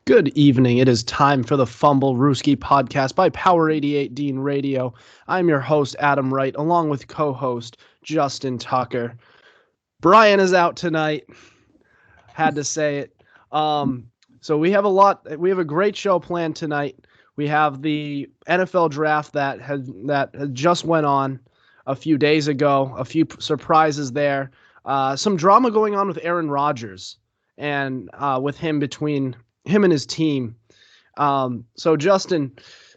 Good evening. It is time for the Fumblerooski Podcast by Power 88 Dean Radio. I'm your host, Adam Wright, along with co-host Justin Tucker. Brian is out tonight. Had to say it. So we have a great show planned tonight. We have the NFL draft that had just went on a few days ago. A few surprises there. Some drama going on with Aaron Rodgers and with him between him and his team. So Justin,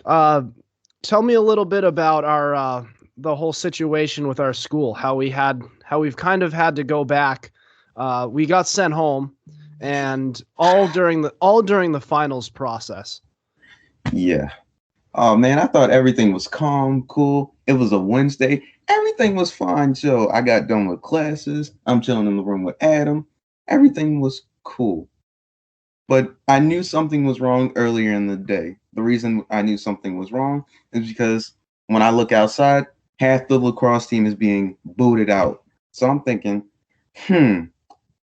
tell me a little bit about the whole situation with our school, how we've kind of had to go back. We got sent home, and all during the finals process. Yeah. Oh man, I thought everything was calm, cool. It was a Wednesday. Everything was fine. So I got done with classes. I'm chilling in the room with Adam. Everything was cool. But I knew something was wrong earlier in the day. The reason I knew something was wrong is because when I look outside, half the lacrosse team is being booted out. So I'm thinking,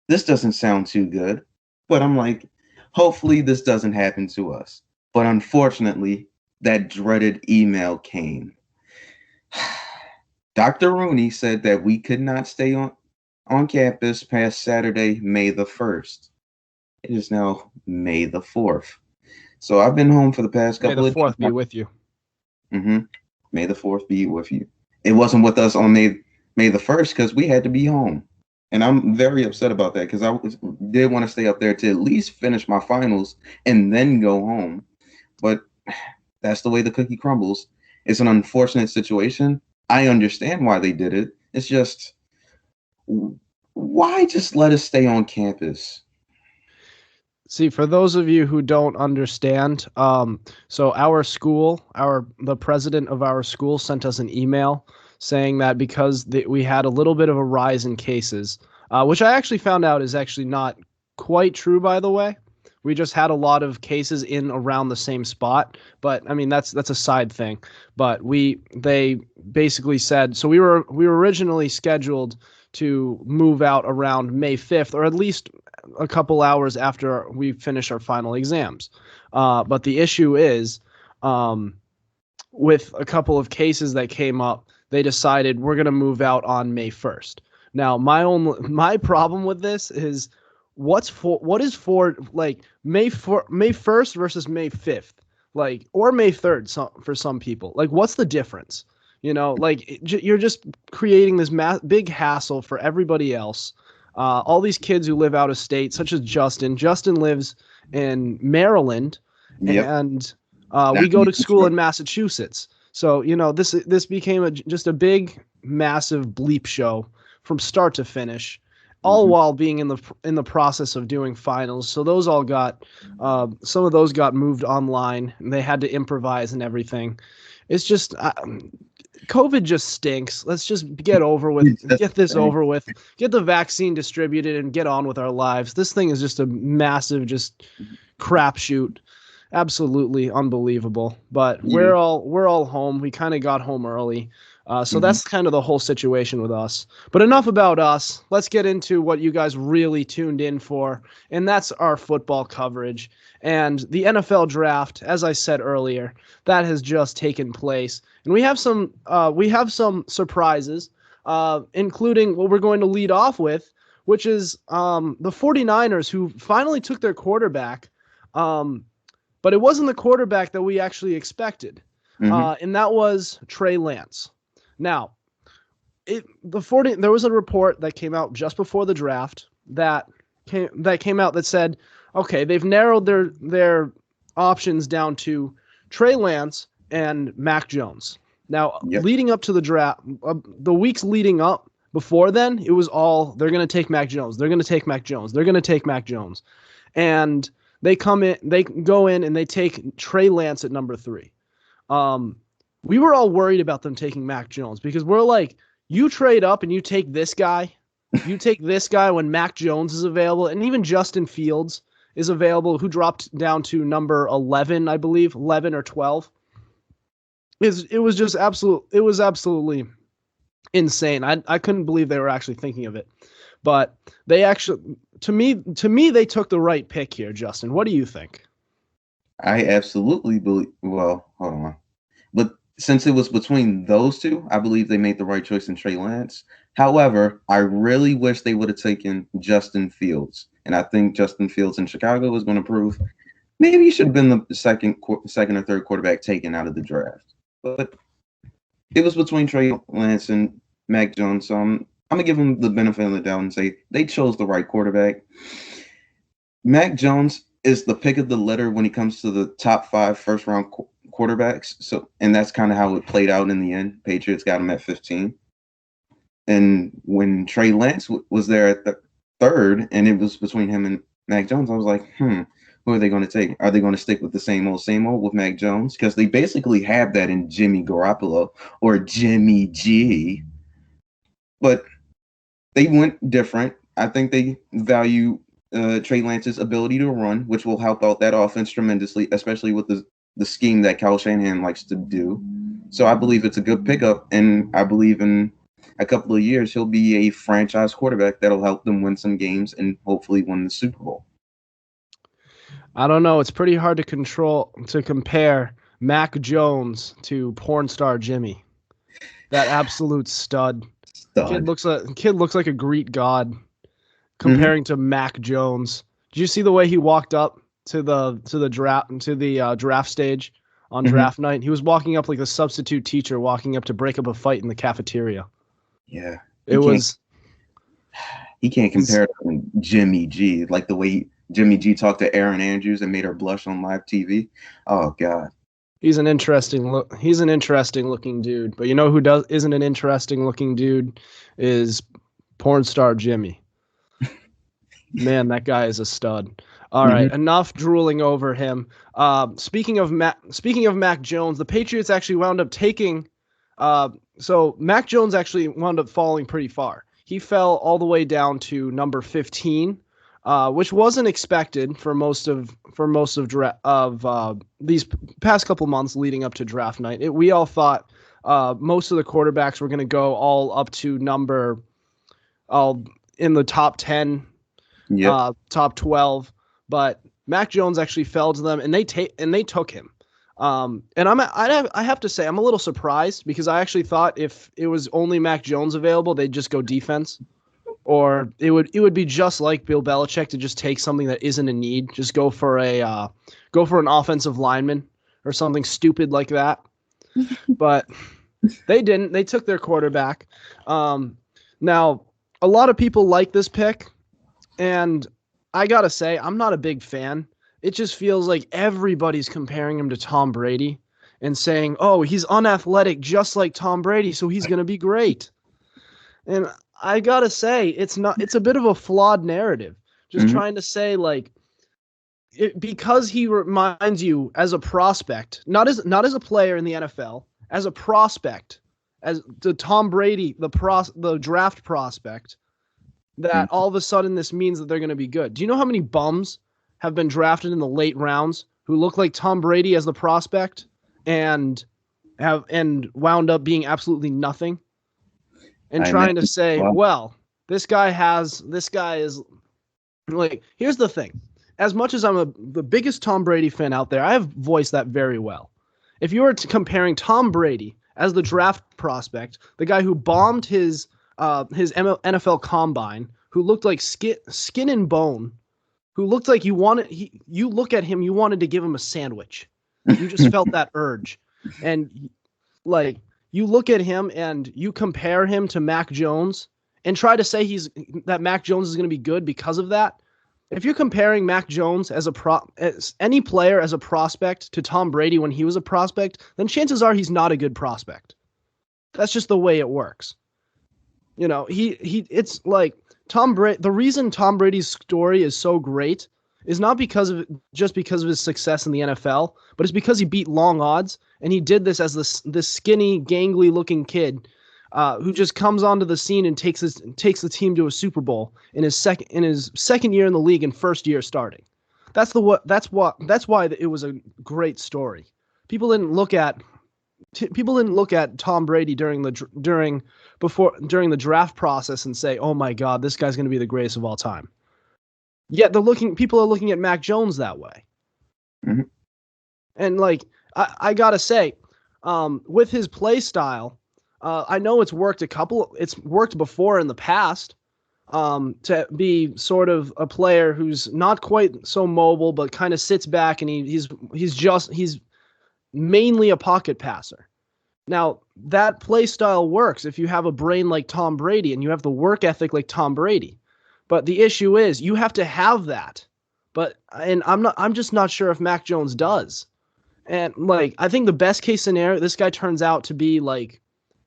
this doesn't sound too good. But I'm like, hopefully this doesn't happen to us. But unfortunately, that dreaded email came. Dr. Rooney said that we could not stay on campus past Saturday, May the 1st. It is now May the 4th. So I've been home for the past couple of days. May the 4th be with you. May the 4th be with you. It wasn't with us on May the 1st because we had to be home. And I'm very upset about that because I did want to stay up there to at least finish my finals and then go home. But that's the way the cookie crumbles. It's an unfortunate situation. I understand why they did it. It's just, why just let us stay on campus? See, for those of you who don't understand, so our school, the president of our school sent us an email saying that because we had a little bit of a rise in cases, which I actually found out is actually not quite true, by the way. We just had a lot of cases in around the same spot, but I mean that's a side thing. But they basically said, so we were originally scheduled to move out around May 5th, or at least a couple hours after we finish our final exams. But the issue is, with a couple of cases that came up, they decided we're going to move out on May 1st. Now, my problem with this is what is like May 1st versus May 5th, like, or May 3rd for some people. Like, what's the difference? You know, like you're just creating this big hassle for everybody else. All these kids who live out of state, such as Justin. Justin lives in Maryland, and we go to school in Massachusetts. So, you know, this became just a big, massive bleep show from start to finish, all while being in the process of doing finals. So those all got some of those got moved online, and they had to improvise and everything. It's just COVID just stinks. Let's just get over with, get this over with, get the vaccine distributed and get on with our lives. This thing is just a massive, just crapshoot. Absolutely unbelievable. But we're all home. We kind of got home early. So that's kind of the whole situation with us. But enough about us. Let's get into what you guys really tuned in for, and that's our football coverage. And the NFL draft, as I said earlier, that has just taken place. And we have some surprises, including what we're going to lead off with, which is the 49ers, who finally took their quarterback. But it wasn't the quarterback that we actually expected. And that was Trey Lance. Now, there was a report that came out just before the draft that came out that said, okay, they've narrowed their options down to Trey Lance and Mac Jones. Now, leading up to the draft, the weeks leading up before then, it was all, they're going to take Mac Jones. They're going to take Mac Jones. They're going to take Mac Jones. And they go in and they take Trey Lance at number 3. We were all worried about them taking Mac Jones because we're like, you trade up and you take this guy. You take this guy when Mac Jones is available, and even Justin Fields is available, who dropped down to number 11, I believe, 11 or 12. It was absolutely insane. I couldn't believe they were actually thinking of it. But they actually, to me, they took the right pick here, Justin. What do you think? I absolutely believe. Well, hold on. But since it was between those two, I believe they made the right choice in Trey Lance. However, I really wish they would have taken Justin Fields, and I think Justin Fields in Chicago is going to prove maybe he should have been the second or third quarterback taken out of the draft. But it was between Trey Lance and Mac Jones. So I'm gonna give him the benefit of the doubt and say they chose the right quarterback. Mac Jones is the pick of the litter when he comes to the top 5 first round quarterbacks. So, and that's kind of how it played out in the end. Patriots got him at 15. And when Trey Lance was there at the third, and it was between him and Mac Jones, I was like, who are they going to take? Are they going to stick with the same old with Mac Jones? Because they basically have that in Jimmy Garoppolo or Jimmy G. But they went different. I think they value Trey Lance's ability to run, which will help out that offense tremendously, especially with the scheme that Kyle Shanahan likes to do. So I believe it's a good pickup, and I believe in a couple of years he'll be a franchise quarterback that'll help them win some games and hopefully win the Super Bowl. I don't know. It's pretty hard to compare Mac Jones to porn star Jimmy. That absolute stud. Kid looks like a Greek god. Comparing to Mac Jones, did you see the way he walked up to the draft stage on draft night? He was walking up like a substitute teacher walking up to break up a fight in the cafeteria. Yeah, he can't compare to Jimmy G, like the way Jimmy G talked to Aaron Andrews and made her blush on live TV. Oh God, he's an interesting looking dude. But you know who isn't an interesting looking dude is porn star Jimmy. Man, that guy is a stud. All right, enough drooling over him. Speaking of Mac Jones, the Patriots actually wound up taking. So Mac Jones actually wound up falling pretty far. He fell all the way down to number 15, which wasn't expected for most of these past couple months leading up to draft night. We all thought most of the quarterbacks were going to go all up to in the top 10. Top 12, but Mac Jones actually fell to them, and they took him. And I have to say I'm a little surprised because I actually thought if it was only Mac Jones available, they'd just go defense, or it would be just like Bill Belichick to just take something that isn't a need, just go for an offensive lineman or something stupid like that. But they didn't. They took their quarterback. Now a lot of people like this pick. And I got to say, I'm not a big fan. It just feels like everybody's comparing him to Tom Brady and saying, oh, he's unathletic just like Tom Brady, so he's going to be great. And I got to say, it's a bit of a flawed narrative. Just trying to say, like, because he reminds you as a prospect, not as a player in the NFL, as a prospect, as to Tom Brady, the draft prospect, that all of a sudden this means that they're going to be good. Do you know how many bums have been drafted in the late rounds who look like Tom Brady as the prospect and wound up being absolutely nothing? And trying to say, well, this guy is like, here's the thing. As much as I'm the biggest Tom Brady fan out there, I have voiced that very well. If you were comparing Tom Brady as the draft prospect, the guy who bombed his NFL combine, who looked like skin and bone, who looked like you look at him, you wanted to give him a sandwich. You just felt that urge. And like, you look at him and you compare him to Mac Jones and try to say that Mac Jones is going to be good because of that. If you're comparing Mac Jones as any player as a prospect to Tom Brady when he was a prospect, then chances are he's not a good prospect. That's just the way it works. You know, it's like Tom Brady. The reason Tom Brady's story is so great is not because of his success in the NFL, but it's because he beat long odds, and he did this as this skinny, gangly looking kid who just comes onto the scene and takes the team to a Super Bowl in his second year in the league and first year starting. That's why it was a great story. People didn't look at Tom Brady during the draft process and say, "Oh my God, this guy's going to be the greatest of all time." Yet people are looking at Mac Jones that way. Mm-hmm. And like I gotta say, with his play style, I know it's worked before in the past. To be sort of a player who's not quite so mobile, but kind of sits back and he's mainly a pocket passer. Now, that play style works if you have a brain like Tom Brady and you have the work ethic like Tom Brady. But the issue is you have to have that. And I'm just not sure if Mac Jones does. And like I think the best case scenario, this guy turns out to be like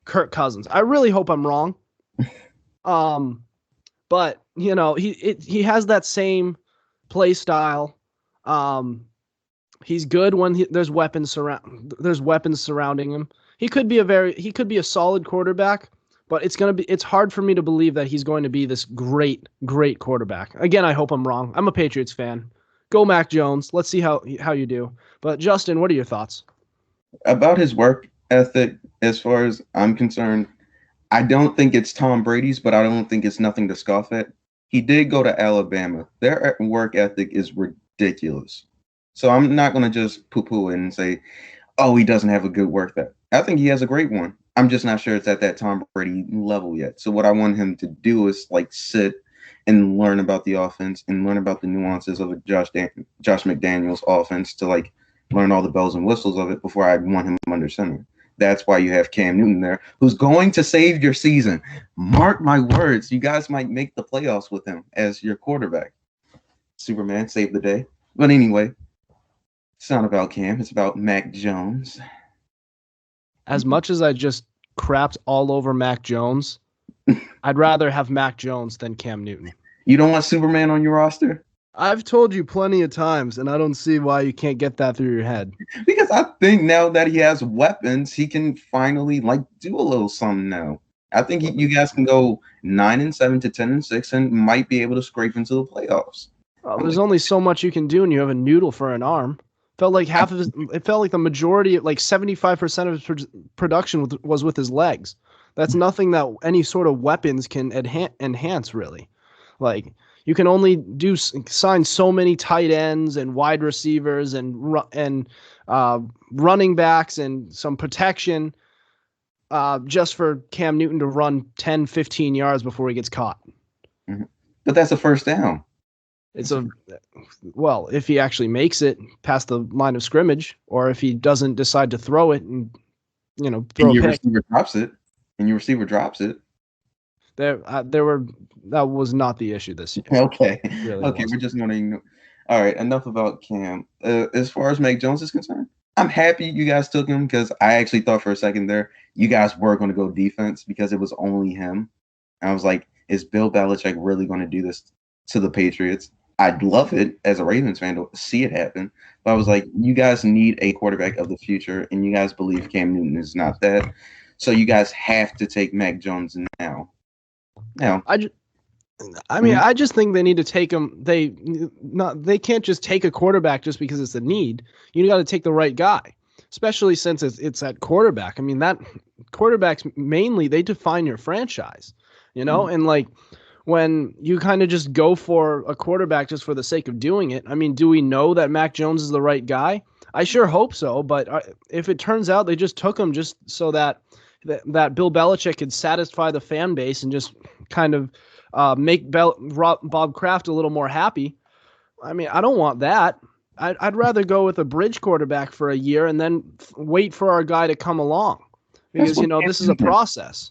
Kirk Cousins. I really hope I'm wrong. But he has that same play style. He's good when there's weapons surrounding him. He could be a solid quarterback, but it's hard for me to believe that he's going to be this great quarterback. Again, I hope I'm wrong. I'm a Patriots fan. Go Mac Jones. Let's see how you do. But Justin, what are your thoughts? About his work ethic, as far as I'm concerned, I don't think it's Tom Brady's, but I don't think it's nothing to scoff at. He did go to Alabama. Their work ethic is ridiculous. So I'm not going to just poo-poo it and say, oh, he doesn't have a good work ethic. I think he has a great one. I'm just not sure it's at that Tom Brady level yet. So what I want him to do is like sit and learn about the offense and learn about the nuances of a Josh McDaniels offense to like learn all the bells and whistles of it before I want him under center. That's why you have Cam Newton there, who's going to save your season. Mark my words, you guys might make the playoffs with him as your quarterback. Superman saved the day. But anyway, it's not about Cam. It's about Mac Jones. As much as I just crapped all over Mac Jones, I'd rather have Mac Jones than Cam Newton. You don't want Superman on your roster? I've told you plenty of times, and I don't see why you can't get that through your head. Because I think now that he has weapons, he can finally like do a little something now. I think you guys can go 9-7 to 10-6 and might be able to scrape into the playoffs. There's only so much you can do when you have a noodle for an arm. It felt like the majority, like 75% of his production was with his legs. That's nothing that any sort of weapons can enhance, really. Like, you can only sign so many tight ends and wide receivers and running backs and some protection just for Cam Newton to run 10, 15 yards before he gets caught. Mm-hmm. But that's a first down. If he actually makes it past the line of scrimmage, or if he doesn't decide to throw it and throw a pick. Your receiver drops it. That was not the issue this year. Okay. Really okay, we're just going to ignore. All right, enough about Cam. As far as Mac Jones is concerned, I'm happy you guys took him because I actually thought for a second there you guys were going to go defense because it was only him. And I was like, is Bill Belichick really going to do this to the Patriots? I'd love it as a Ravens fan to see it happen. But I was like, you guys need a quarterback of the future, and you guys believe Cam Newton is not that. So you guys have to take Mac Jones now. I just think they need to take him. They can't just take a quarterback just because it's a need. You got to take the right guy, especially since it's at quarterback. I mean, that quarterbacks mainly they define your franchise, and like when you kind of just go for a quarterback just for the sake of doing it. I mean, do we know that Mac Jones is the right guy? I sure hope so. But if it turns out they just took him just so that Bill Belichick could satisfy the fan base and just kind of make Bob Kraft a little more happy. I mean, I don't want that. I'd rather go with a bridge quarterback for a year and then wait for our guy to come along because, this is a process.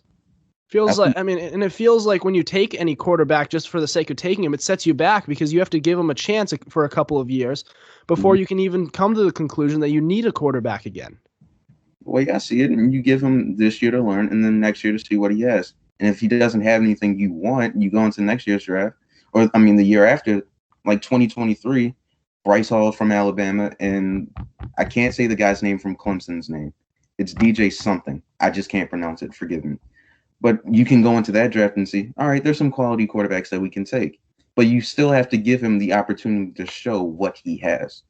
And it feels like when you take any quarterback just for the sake of taking him, it sets you back because you have to give him a chance for a couple of years before you can even come to the conclusion that you need a quarterback again. Well, yeah, see it, and you give him this year to learn, and then next year to see what he has. And if he doesn't have anything you want, you go into next year's draft, the year after, like 2023, Bryce Hall from Alabama, and I can't say the guy's name from Clemson's name. It's DJ something. I just can't pronounce it. Forgive me. But you can go into that draft and see, all right, there's some quality quarterbacks that we can take. But you still have to give him the opportunity to show what he has.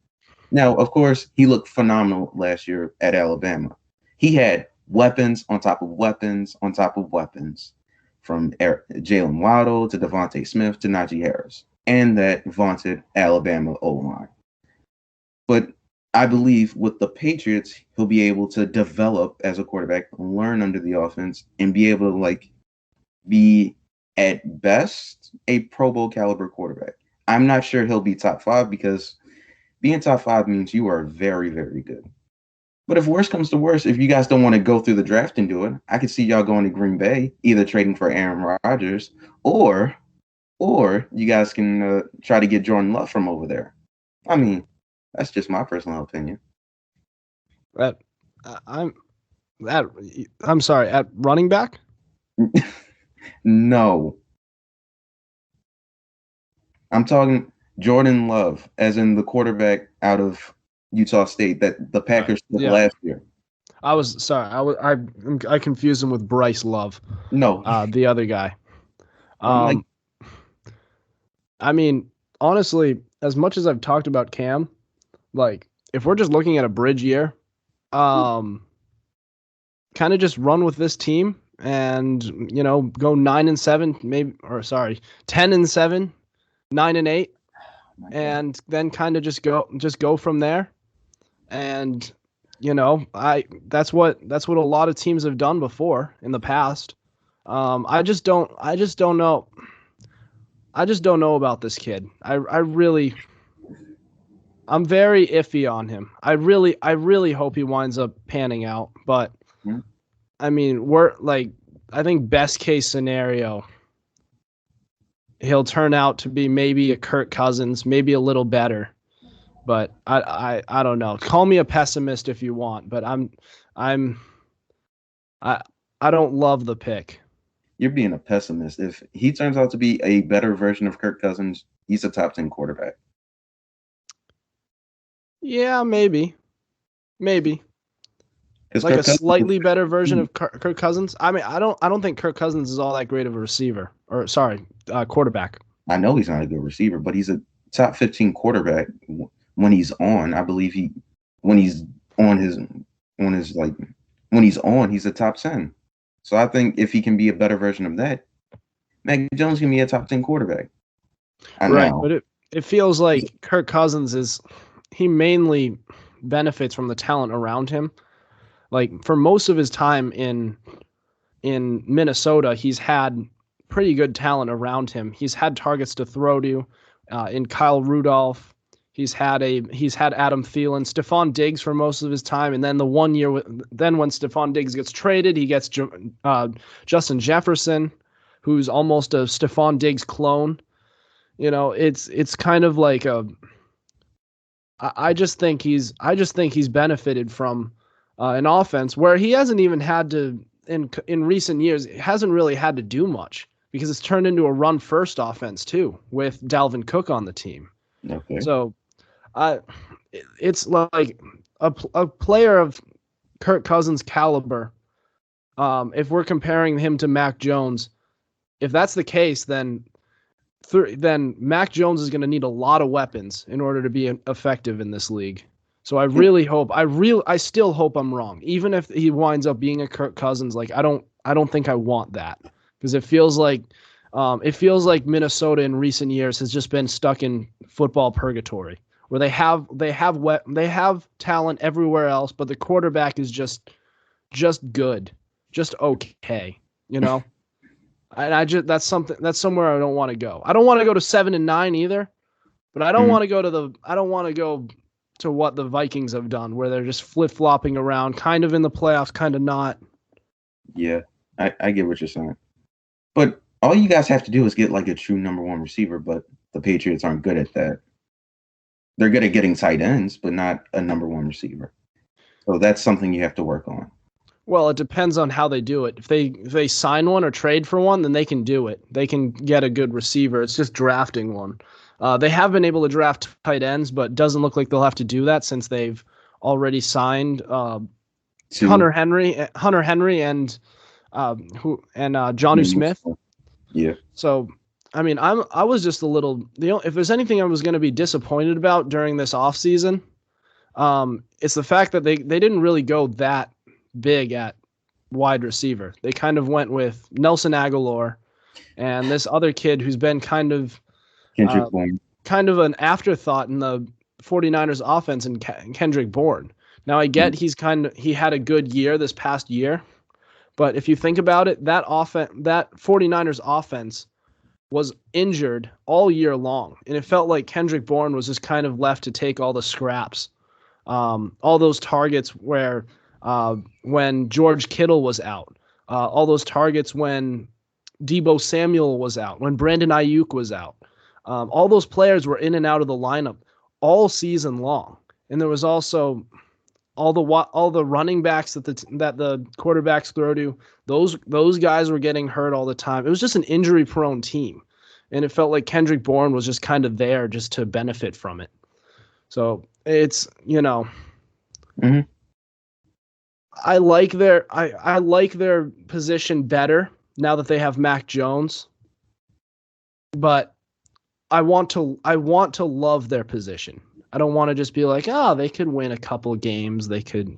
Now, of course, he looked phenomenal last year at Alabama. He had weapons on top of weapons on top of weapons, from Jalen Waddle to Devontae Smith to Najee Harris, and that vaunted Alabama O-line. But I believe with the Patriots, he'll be able to develop as a quarterback, learn under the offense, and be able to like be at best a Pro Bowl caliber quarterback. I'm not sure he'll be top 5 because being top 5 means you are very, very good. But if worse comes to worse, if you guys don't want to go through the draft and do it, I could see y'all going to Green Bay, either trading for Aaron Rodgers or you guys can try to get Jordan Love from over there. I mean, that's just my personal opinion. I'm sorry, at running back? No. I'm talking Jordan Love, as in the quarterback out of Utah State that the Packers took last year. I was sorry. I confused him with Bryce Love. No, the other guy. I mean, honestly, as much as I've talked about Cam, like if we're just looking at a bridge year, kind of just run with this team and go 9-7, maybe, or sorry, 10-7, 9-8, and then kind of just go from there. And that's what a lot of teams have done before in the past. I just don't know. I just don't know about this kid. I'm very iffy on him. I really hope he winds up panning out. But I mean, I think best case scenario, he'll turn out to be maybe a Kirk Cousins, maybe a little better. But I don't know. Call me a pessimist if you want, but I don't love the pick. You're being a pessimist. If he turns out to be a better version of Kirk Cousins, he's a top 10 quarterback. Yeah, maybe. Like Kirk a slightly better version of Kirk Cousins. I mean, I don't think Kirk Cousins is all that great of a receiver, or sorry, quarterback. I know he's not a good receiver, but he's a top 15 quarterback when he's on. I believe when he's on, he's a top 10. So I think if he can be a better version of that, Mac Jones can be a top 10 quarterback. Right, but it feels like Kirk Cousins he mainly benefits from the talent around him. Like for most of his time in Minnesota, he's had pretty good talent around him. He's had targets to throw to in Kyle Rudolph. He's had Adam Thielen, Stephon Diggs for most of his time, and then the 1 year then when Stephon Diggs gets traded, he gets Justin Jefferson, who's almost a Stephon Diggs clone. It's kind of like I just think he's benefited from an offense where he hasn't even had to in recent years. Hasn't really had to do much because it's turned into a run first offense too with Dalvin Cook on the team. Okay. So, it's like a player of Kirk Cousins' caliber. If we're comparing him to Mac Jones, if that's the case, then Mac Jones is going to need a lot of weapons in order to be effective in this league. So I really hope, I still hope I'm wrong. Even if he winds up being a Kirk Cousins, like I don't think I want that because it feels like Minnesota in recent years has just been stuck in football purgatory where they have talent everywhere else, but the quarterback is just good, just okay, And that's somewhere I don't want to go. I don't want to go to 7-9 either, but I don't want to go to what the Vikings have done, where they're just flip-flopping around, kind of in the playoffs, kind of not. Yeah, I get what you're saying. But all you guys have to do is get like a true number one receiver, but the Patriots aren't good at that. They're good at getting tight ends, but not a number one receiver. So that's something you have to work on. Well, it depends on how they do it. If they sign one or trade for one, then they can do it. They can get a good receiver. It's just drafting one. They have been able to draft tight ends, but it doesn't look like they'll have to do that since they've already signed Hunter Henry and Jonnu Smith. Yeah. So, I mean, I was just a little. If there's anything I was going to be disappointed about during this offseason, it's the fact that they didn't really go that big at wide receiver. They kind of went with Nelson Aguilar and this other kid who's been kind of an afterthought in the 49ers offense and Kendrick Bourne. Now I get he had a good year this past year, but if you think about it, that 49ers offense was injured all year long, and it felt like Kendrick Bourne was just kind of left to take all the scraps, all those targets where when George Kittle was out, all those targets when Deebo Samuel was out, when Brandon Ayuk was out. All those players were in and out of the lineup all season long, and there was also all the running backs that the quarterbacks throw to. Those guys were getting hurt all the time. It was just an injury-prone team, and it felt like Kendrick Bourne was just kind of there just to benefit from it. So it's Mm-hmm. I like their position better now that they have Mac Jones, but I want to love their position. I don't want to just be like, they could win a couple games. They could,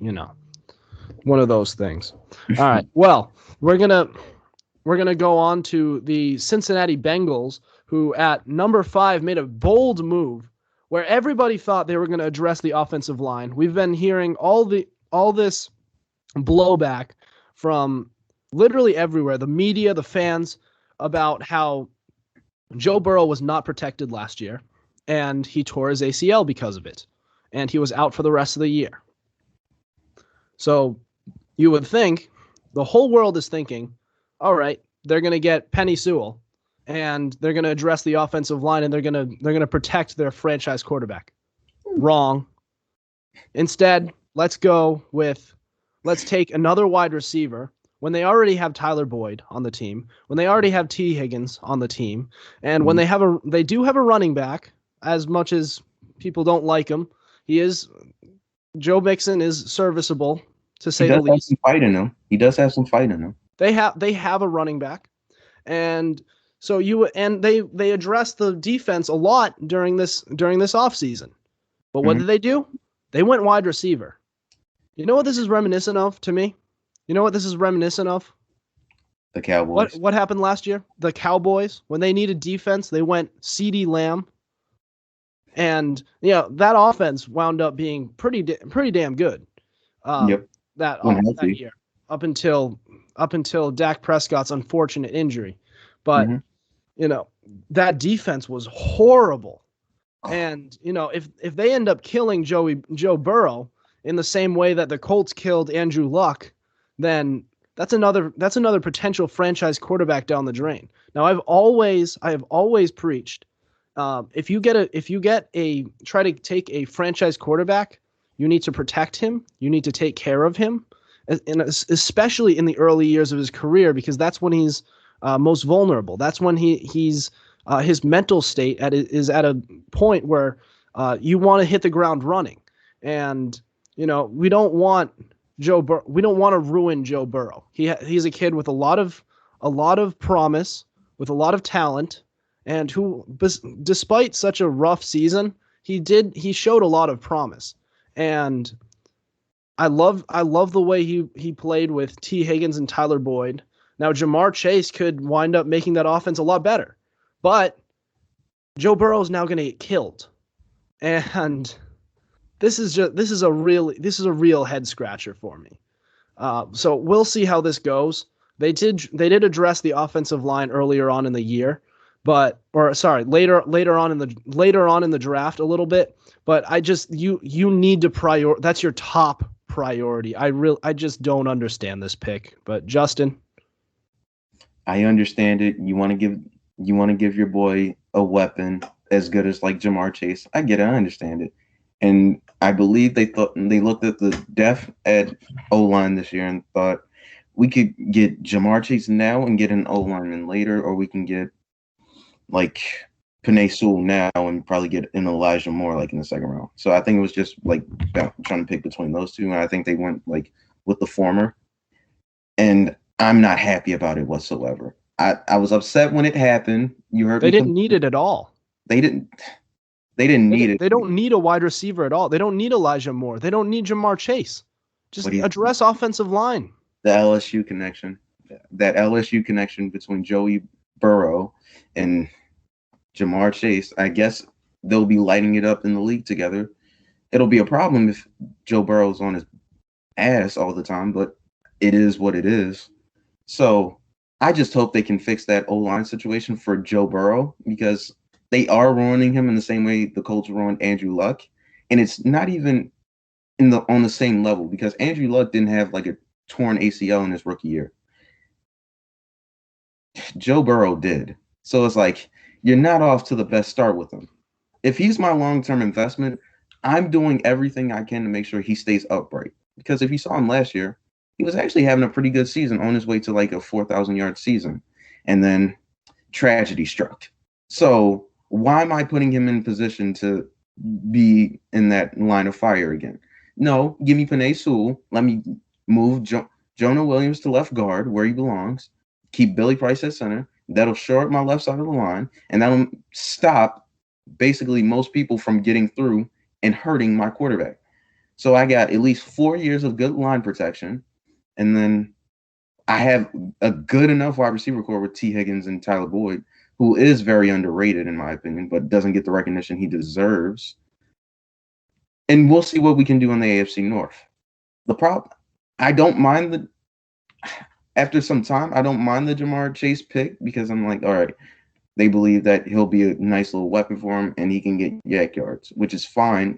one of those things. All right. Well, we're gonna go on to the Cincinnati Bengals, who at number 5 made a bold move where everybody thought they were going to address the offensive line. We've been hearing all this blowback from literally everywhere, the media, the fans, about how Joe Burrow was not protected last year, and he tore his ACL because of it, and he was out for the rest of the year. So you would think the whole world is thinking, all right, they're going to get Penny Sewell, and they're going to address the offensive line, and they're going to protect their franchise quarterback. Wrong. Instead, let's take another wide receiver when they already have Tyler Boyd on the team, when they already have T. Higgins on the team, and when they do have a running back. As much as people don't like him, Joe Mixon is serviceable, to say the least. He does have some fight in him. They have a running back, and so they addressed the defense a lot during this offseason. But what did they do? They went wide receiver. You know what this is reminiscent of to me? You know what this is reminiscent of? The Cowboys. What happened last year? The Cowboys, when they needed defense, they went CeeDee Lamb. And that offense wound up being pretty damn good. That year, up until Dak Prescott's unfortunate injury, but that defense was horrible. And if they end up killing Joe Burrow in the same way that the Colts killed Andrew Luck, then that's another potential franchise quarterback down the drain. Now I have always preached. If you try to take a franchise quarterback, you need to protect him. You need to take care of him, and especially in the early years of his career, because that's when he's most vulnerable. That's when he's his mental state is at a point where you want to hit the ground running, and we don't want we don't want to ruin Joe Burrow. He's a kid with a lot of promise, with a lot of talent. And who, despite such a rough season, he showed a lot of promise. And I love the way he played with T. Higgins and Tyler Boyd. Now Jamar Chase could wind up making that offense a lot better, but Joe Burrow is now going to get killed, and this is a real head scratcher for me. So we'll see how this goes. They did address the offensive line earlier on in the year. Later on in the draft a little bit, but you need to that's your top priority. I just don't understand this pick. But Justin, I understand it. You want to give your boy a weapon as good as like Jamar Chase. I get it. I understand it. And I believe they looked at the depth at O-line this year and thought we could get Jamar Chase now and get an O-lineman later, or we can get like Penei Sewell now and probably get an Elijah Moore like in the second round. So I think it was just like trying to pick between those two, and I think they went like with the former. And I'm not happy about it whatsoever. I was upset when it happened. You heard they didn't need it at all. They didn't need it. They don't need a wide receiver at all. They don't need Elijah Moore. They don't need Jamar Chase. Just address offensive line. The LSU connection. That LSU connection between Joey Burrow and Jamar Chase. I guess they'll be lighting it up in the league together. It'll be a problem if Joe Burrow's on his ass all the time, but it is what it is. So I just hope they can fix that O-line situation for Joe Burrow, because they are ruining him in the same way the Colts ruined Andrew Luck. And it's not even on the same level, because Andrew Luck didn't have like a torn ACL in his rookie year. Joe Burrow did. So it's like, you're not off to the best start with him. If he's my long-term investment, I'm doing everything I can to make sure he stays upright. Because if you saw him last year, he was actually having a pretty good season, on his way to like a 4,000-yard season. And then tragedy struck. So why am I putting him in position to be in that line of fire again? No, give me Penei Sewell. Let me move Jonah Williams to left guard where he belongs. Keep Billy Price at center. That'll short my left side of the line, and that'll stop basically most people from getting through and hurting my quarterback. So I got at least 4 years of good line protection, and then I have a good enough wide receiver core with T. Higgins and Tyler Boyd, who is very underrated in my opinion, but doesn't get the recognition he deserves. And we'll see what we can do in the AFC North. The problem, after some time, I don't mind the Jamar Chase pick, because I'm like, all right, they believe that he'll be a nice little weapon for him and he can get yak yards, which is fine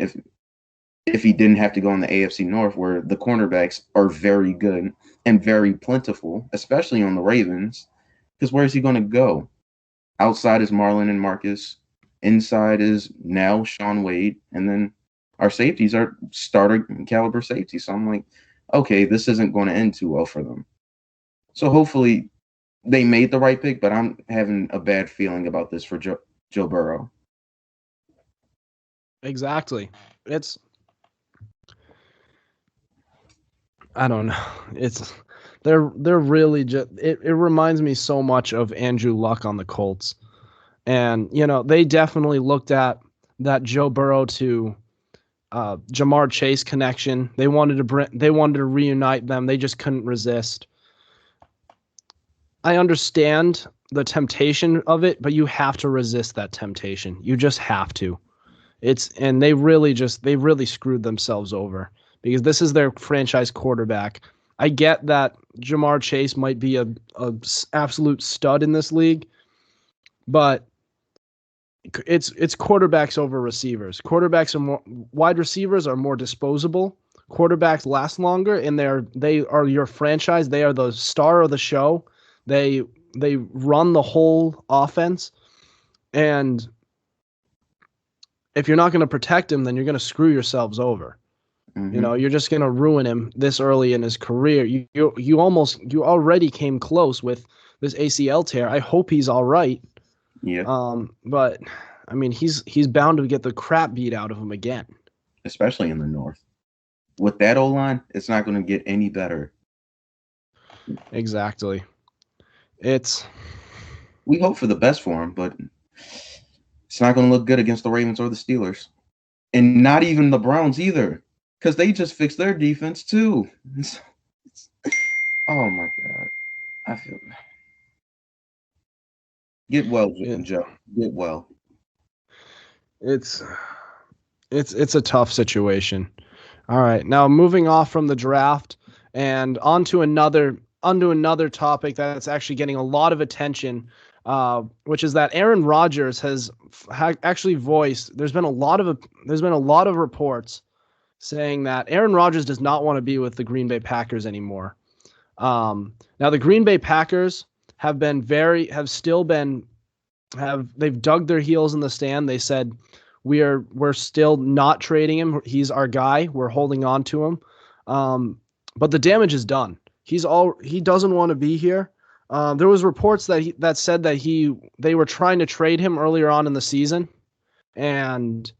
if he didn't have to go in the AFC North, where the cornerbacks are very good and very plentiful, especially on the Ravens, because where is he going to go? Outside is Marlon and Marcus. Inside is now Sean Wade. And then our safeties are starter caliber safeties. So I'm like, okay, this isn't going to end too well for them. So hopefully they made the right pick, but I'm having a bad feeling about this for Joe Burrow. Exactly. I don't know. They're really just, it reminds me so much of Andrew Luck on the Colts. And, they definitely looked at that Joe Burrow to Jamar Chase connection. They wanted to reunite them. They just couldn't resist. I understand the temptation of it, but you have to resist that temptation. You just have to. And they really screwed themselves over, because this is their franchise quarterback. I get that Jamar Chase might be a absolute stud in this league, but it's quarterbacks over receivers. Wide receivers are more disposable. Quarterbacks last longer, and they are your franchise. They are the star of the show. They run the whole offense, and if you're not going to protect him, then you're going to screw yourselves over. Mm-hmm. You're just going to ruin him this early in his career. You already came close with this ACL tear. I hope he's all right. Yeah. But I mean, he's bound to get the crap beat out of him again, especially in the North. With that O-line, it's not going to get any better. Exactly. We hope for the best for him, but it's not going to look good against the Ravens or the Steelers, and not even the Browns either, because they just fixed their defense too. Oh my God, I feel. Get well, Joe. Get well. It's a tough situation. All right, now moving off from the draft and onto another topic that's actually getting a lot of attention, which is that Aaron Rodgers has actually voiced. There's been a lot of reports saying that Aaron Rodgers does not want to be with the Green Bay Packers anymore. Now the Green Bay Packers they've dug their heels in the sand. They said, we're still not trading him. He's our guy. We're holding on to him. But the damage is done. He doesn't want to be here. There was reports that said that they were trying to trade him earlier on in the season, and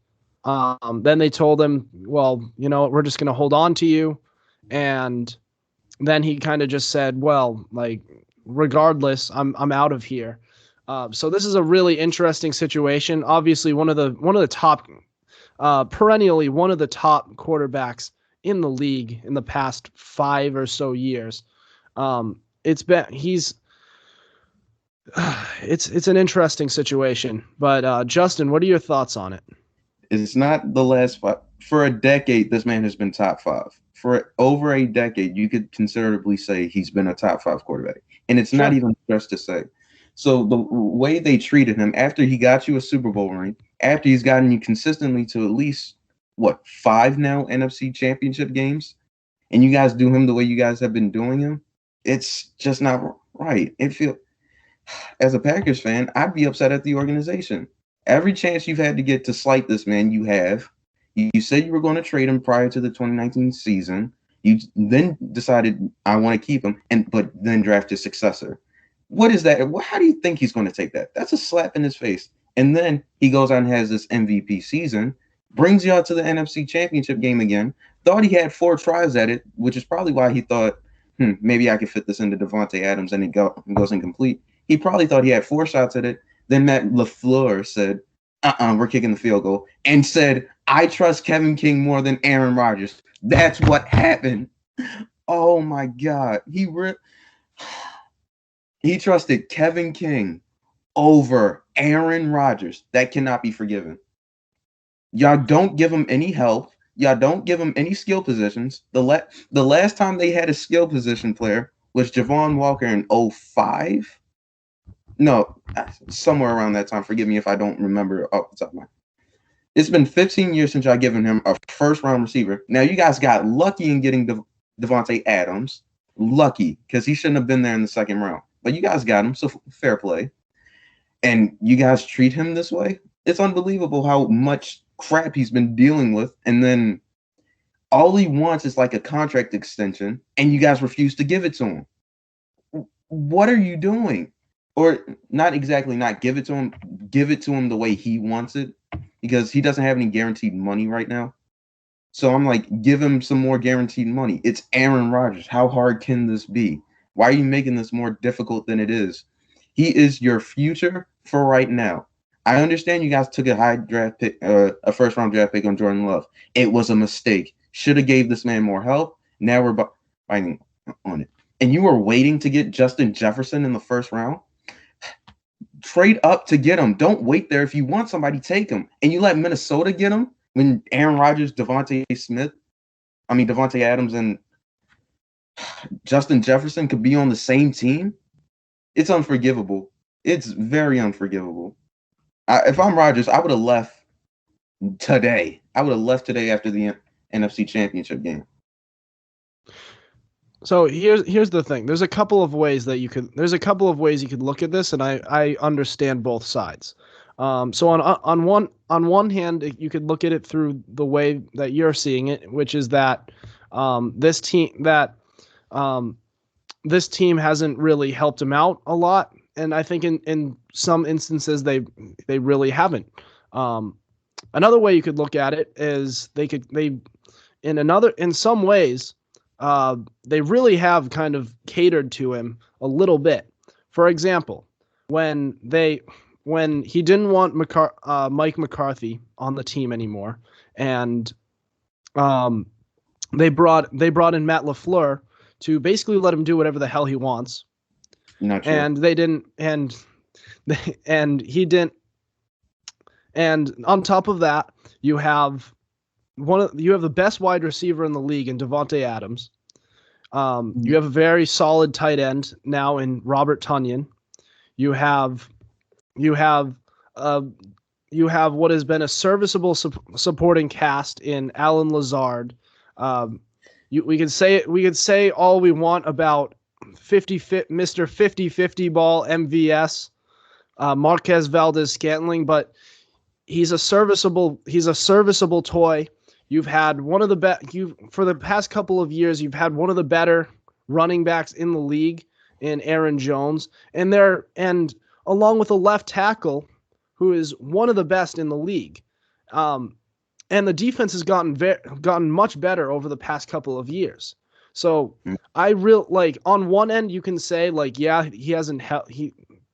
then they told him, well, we're just going to hold on to you. And then he kind of just said, well, like, regardless, I'm out of here. So this is a really interesting situation. Obviously, one of the top, perennially one of the top quarterbacks in the league in the past 5 or so years. It's an interesting situation, but Justin, what are your thoughts on it? It's not the last five. For a decade, this man has been top five. For over a decade, you could considerably say he's been a top five quarterback. And it's not Sure. even just to say. So the way they treated him after he got you a Super Bowl ring, after he's gotten you consistently to at least what, five now NFC championship games, and you guys do him the way you guys have been doing him, it's just not right. It feel as a Packers fan, I'd be upset at the organization. Every chance you've had to get to slight this man, you have. You said you were going to trade him prior to the 2019 season. You then decided I want to keep him, but then draft his successor. What is that? How do you think he's going to take that? That's a slap in his face. And then he goes out and has this MVP season, brings you out to the NFC Championship game again. Thought he had four tries at it, which is probably why he thought, maybe I could fit this into Devontae Adams, and it goes incomplete. He probably thought he had four shots at it. Then Matt LaFleur said, we're kicking the field goal, and said, I trust Kevin King more than Aaron Rodgers. That's what happened. Oh my God. He trusted Kevin King over Aaron Rodgers. That cannot be forgiven. Y'all don't give him any help. Y'all don't give him any skill positions. The last time they had a skill position player was Javon Walker in 05. No, somewhere around that time. Forgive me if I don't remember off the top of my head. It's been 15 years since y'all given him a first-round receiver. Now, you guys got lucky in getting Devontae Adams. Lucky, because he shouldn't have been there in the second round. But you guys got him, so fair play. And you guys treat him this way? It's unbelievable how much crap he's been dealing with. And then all he wants is like a contract extension, and you guys refuse to give it to him. What are you doing? Or not exactly not give it to him the way he wants it, because he doesn't have any guaranteed money right now. So I'm like, give him some more guaranteed money. It's Aaron Rodgers. How hard can this be? Why are you making this more difficult than it is? He is your future for right now. I understand you guys took a high draft pick, a first round draft pick on Jordan Love. It was a mistake. Should have gave this man more help. Now we're fighting on it. And you were waiting to get Justin Jefferson in the first round? Trade up to get him. Don't wait there. If you want somebody, take him. And you let Minnesota get him when Aaron Rodgers, Devontae Adams, and Justin Jefferson could be on the same team. It's unforgivable. It's very unforgivable. If I'm Rodgers, I would have left today. I would have left today after the NFC Championship game. So here's the thing. There's a couple of ways you could look at this, and I understand both sides. So on one hand, you could look at it through the way that you're seeing it, which is that this team hasn't really helped him out a lot, and I think in some instances they really haven't. Another way you could look at it is in some ways. They really have kind of catered to him a little bit. For example, when he didn't want Mike McCarthy on the team anymore, and they brought in Matt LaFleur to basically let him do whatever the hell he wants. Not true. And they didn't, and he didn't. And on top of that, you have the best wide receiver in the league in Devontae Adams. You have a very solid tight end now in Robert Tonyan. You have what has been a serviceable supporting cast in Alan Lazard. We could say all we want about Mr. 50-50 ball MVS, Marquez Valdez-Scantling, but he's a serviceable toy. You've had one of the for the past couple of years, you've had one of the better running backs in the league in Aaron Jones, and along with a left tackle who is one of the best in the league. And the defense has gotten much better over the past couple of years. So on one end you can say he hasn't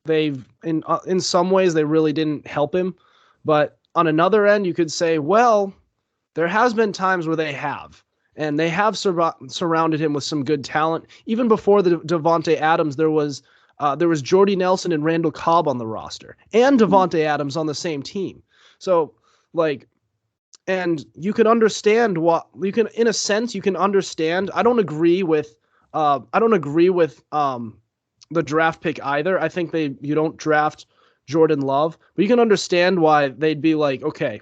in some ways they really didn't help him, but on another end you could say, well, there has been times where they have, and they have surrounded him with some good talent. Even before the Devontae Adams, there was There was Jordy Nelson and Randall Cobb on the roster, and Devontae Adams on the same team. So, like, and you can understand what you can, in a sense, you can understand. I don't agree with the draft pick either. I think you don't draft Jordan Love, but you can understand why they'd be like, okay,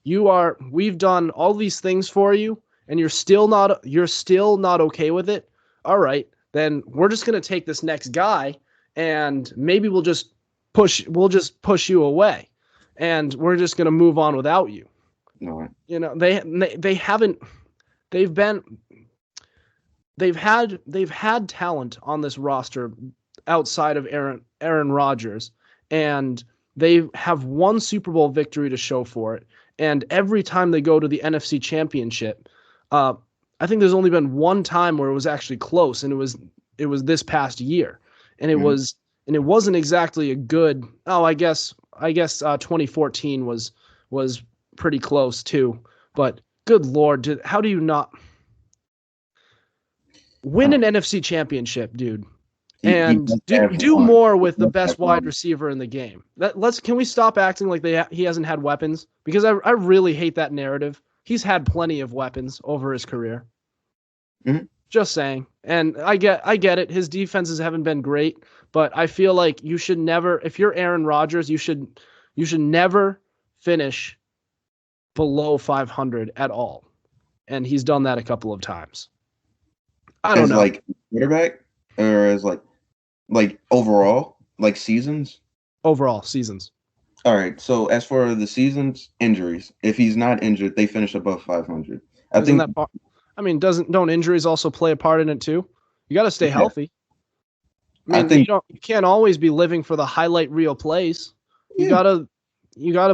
we've done all these things for you, and you're still not okay with it. All right, then we're just gonna take this next guy, and maybe we'll just push you away, and we're just gonna move on without you. No. You know, they've had talent on this roster outside of Aaron Rodgers, and they have one Super Bowl victory to show for it. And every time they go to the NFC Championship, I think there's only been one time where it was actually close, and it was this past year, and it wasn't exactly a good. Oh, I guess 2014 was pretty close too. But good Lord, how do you not win an NFC Championship, dude? And do more with the best wide receiver in the game. Can we stop acting like he hasn't had weapons? Because I really hate that narrative. He's had plenty of weapons over his career. Mm-hmm. Just saying. And I get it. His defenses haven't been great, but I feel like you should never, if you're Aaron Rodgers, you should never finish below 500 at all. And he's done that a couple of times. I don't know. Like quarterback, or as like overall, like seasons? Overall seasons. All right. So as for the seasons, injuries. If he's not injured, they finish above 500. Don't injuries also play a part in it too? You got to stay healthy. You can't always be living for the highlight reel plays. You gotta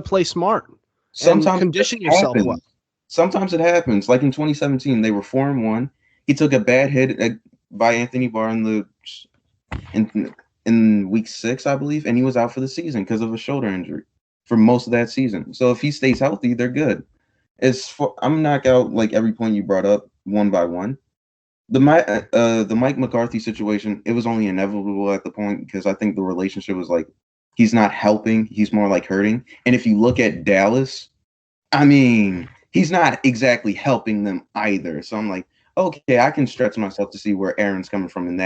play smart. Sometimes condition yourself well. Sometimes it happens. Like in 2017, they were 4-1. He took a bad hit by Anthony Barr in week 6, I believe, and he was out for the season because of a shoulder injury for most of that season. So if he stays healthy, they're good. I'm knock out like every point you brought up one by one. The Mike McCarthy situation, it was only inevitable at the point because I think the relationship was like he's not helping, he's more like hurting. And if you look at Dallas, I mean, he's not exactly helping them either. So I'm like, okay, I can stretch myself to see where Aaron's coming from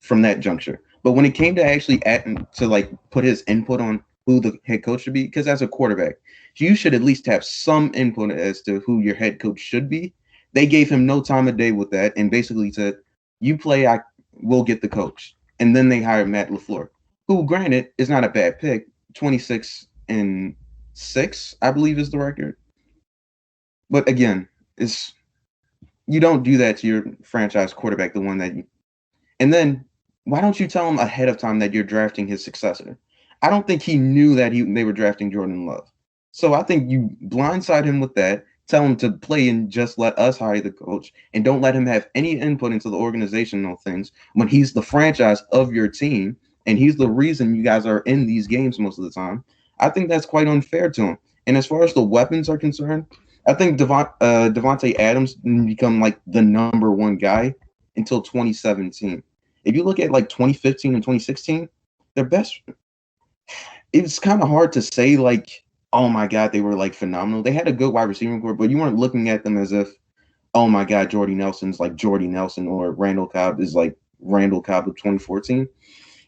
from that juncture. But when it came to actually put his input on who the head coach should be, because as a quarterback, you should at least have some input as to who your head coach should be. They gave him no time of day with that and basically said, you play, we'll get the coach. And then they hired Matt LaFleur, who, granted, is not a bad pick. 26-6, I believe, is the record. But again, you don't do that to your franchise quarterback, the one that you. And then why don't you tell him ahead of time that you're drafting his successor? I don't think he knew that they were drafting Jordan Love. So I think you blindside him with that, tell him to play and just let us hire the coach, and don't let him have any input into the organizational things when he's the franchise of your team and he's the reason you guys are in these games most of the time. I think that's quite unfair to him. And as far as the weapons are concerned, I think Devontae Adams didn't become like the number one guy until 2017. If you look at like 2015 and 2016, their best. It's kind of hard to say like, oh my God, they were like phenomenal. They had a good wide receiving core, but you weren't looking at them as if, oh my God, Jordy Nelson's like Jordy Nelson or Randall Cobb is like Randall Cobb of 2014.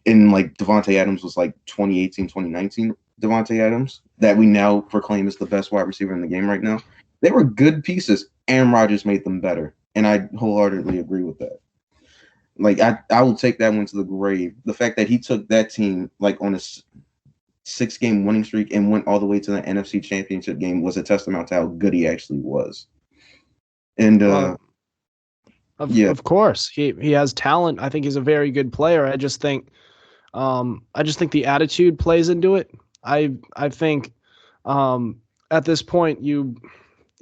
And like Devontae Adams was like 2018, 2019 Devontae Adams that we now proclaim as the best wide receiver in the game right now. They were good pieces. Aaron Rodgers made them better. And I wholeheartedly agree with that. Like, I will take that one to the grave. The fact that he took that team like on a 6-game winning streak and went all the way to the NFC Championship game was a testament to how good he actually was. And of course, he has talent. I think he's a very good player. I just think the attitude plays into it. I think at this point you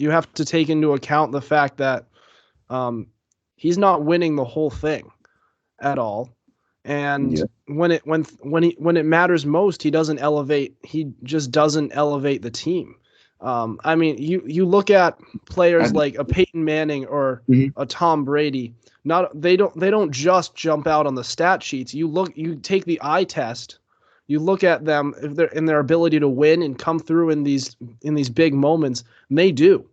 have to take into account the fact that he's not winning the whole thing at all. And when it matters most, he just doesn't elevate the team. I mean, you look at players I, like a Peyton Manning or Mhm. a Tom Brady. They don't just jump out on the stat sheets. You take the eye test. You look at them if they're in their ability to win and come through in these big moments. And they do.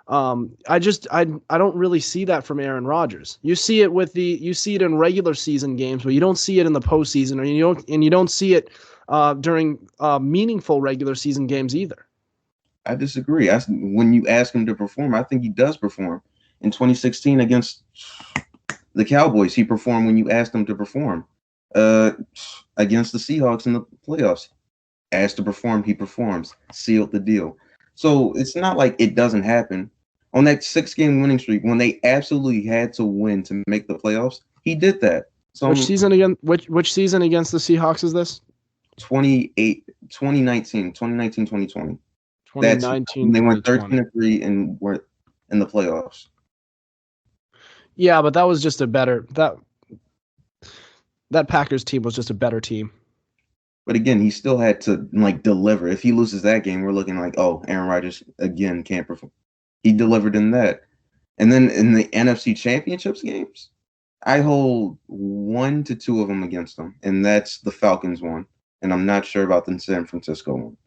I don't really see that from Aaron Rodgers. You see it in regular season games, but you don't see it in the postseason, or you don't see it during meaningful regular season games either. I disagree. When you ask him to perform, I think he does perform. In 2016 against the Cowboys, he performed when you asked him to perform. Uh, Against the Seahawks in the playoffs, asked to perform, he performs. Sealed the deal. So it's not like it doesn't happen. On that 6-game winning streak, when they absolutely had to win to make the playoffs, he did that. So Which season against the Seahawks is this? 2019, 2020. That's 2019, when they went 2020. 13-3 and were in the playoffs. Yeah, but that was just a better that Packers team was just a better team. But again, he still had to like deliver. If he loses that game, we're looking like, oh, Aaron Rodgers again can't perform. He delivered in that. And then in the NFC Championships games, I hold 1 to 2 of them against them, and that's the Falcons one. And I'm not sure about the San Francisco one.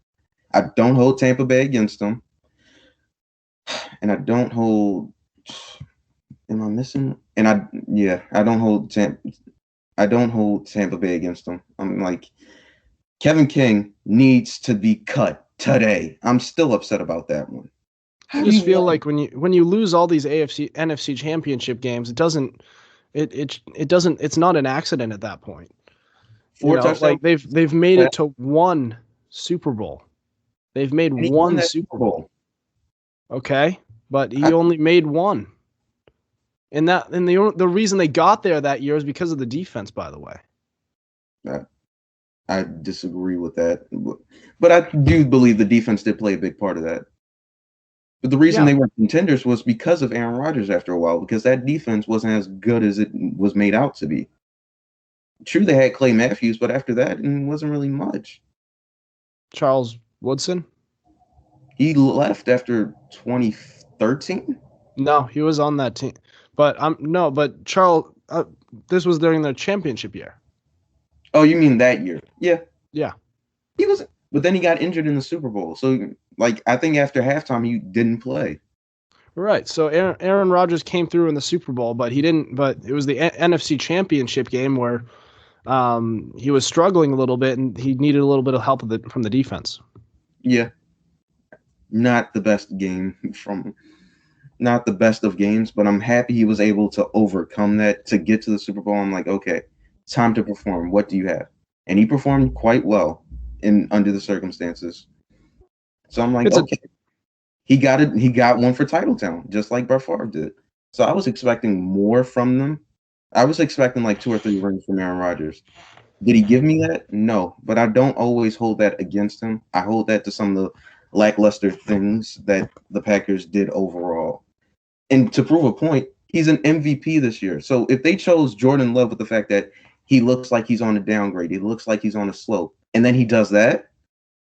I don't hold Tampa Bay against them, and I don't hold. Am I missing? And I don't hold Tampa Bay against them. I'm like, Kevin King needs to be cut today. I'm still upset about that one. I just feel like when you lose all these AFC NFC championship games, it's not an accident at that point. Like they've made it to one Super Bowl. They've made one Super Bowl. Okay, but he only made one. And the reason they got there that year is because of the defense, by the way. I disagree with that, but I do believe the defense did play a big part of that. But the reason they were contenders was because of Aaron Rodgers after a while, because that defense wasn't as good as it was made out to be. True, they had Clay Matthews, but after that, it wasn't really much. Charles Woodson? He left after 2013? No, he was on that team. But Charles, this was during the championship year. Oh, you mean that year? Yeah. Yeah. He was, but then he got injured in the Super Bowl. So, like, I think after halftime, he didn't play. Right. So Aaron Rodgers came through in the Super Bowl, but he didn't. But it was the NFC Championship game where he was struggling a little bit, and he needed a little bit of help from the defense. Yeah. Not the best of games, but I'm happy he was able to overcome that to get to the Super Bowl. I'm like, okay, time to perform. What do you have? And he performed quite well under the circumstances. So I'm like, he got it. He got one for Titletown, just like Brett Favre did. So I was expecting more from them. I was expecting like 2 or 3 rings from Aaron Rodgers. Did he give me that? No, but I don't always hold that against him. I hold that to some of the lackluster things that the Packers did overall. And to prove a point, he's an MVP this year. So if they chose Jordan Love with the fact that he looks like he's on a downgrade, he looks like he's on a slope, and then he does that,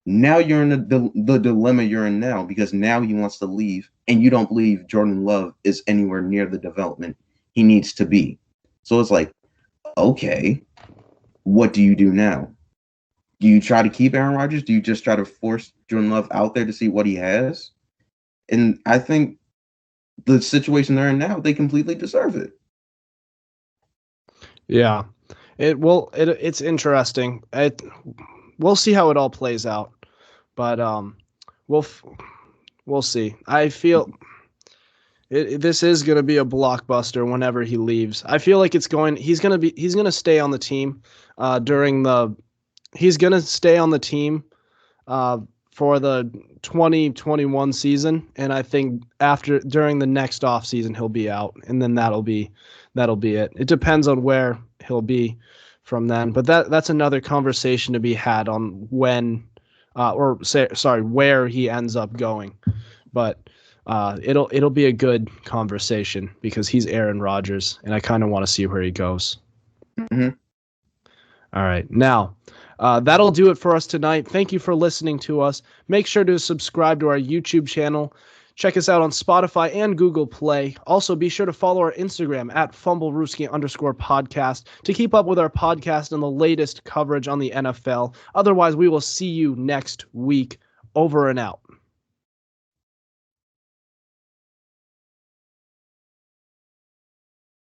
now you're in the dilemma you're in now, because now he wants to leave, and you don't believe Jordan Love is anywhere near the development he needs to be. So it's like, okay, what do you do now? Do you try to keep Aaron Rodgers? Do you just try to force Jordan Love out there to see what he has? And I think the situation they're in now, they completely deserve it. Yeah, it's interesting. We'll see how it all plays out, but we'll see. I feel this is going to be a blockbuster whenever he leaves. I feel like he's going to stay on the team he's going to stay on the team for the 2021 season, and I think during the next off season he'll be out, and then that'll be it. It depends on where he'll be from then, but that's another conversation to be had on where he ends up going. But it'll be a good conversation because he's Aaron Rodgers, and I kind of want to see where he goes. Mm-hmm. All right, now That'll do it for us tonight. Thank you for listening to us. Make sure to subscribe to our YouTube channel. Check us out on Spotify and Google Play. Also, be sure to follow our Instagram at Fumblerooski_podcast to keep up with our podcast and the latest coverage on the NFL. Otherwise, we will see you next week. Over and out.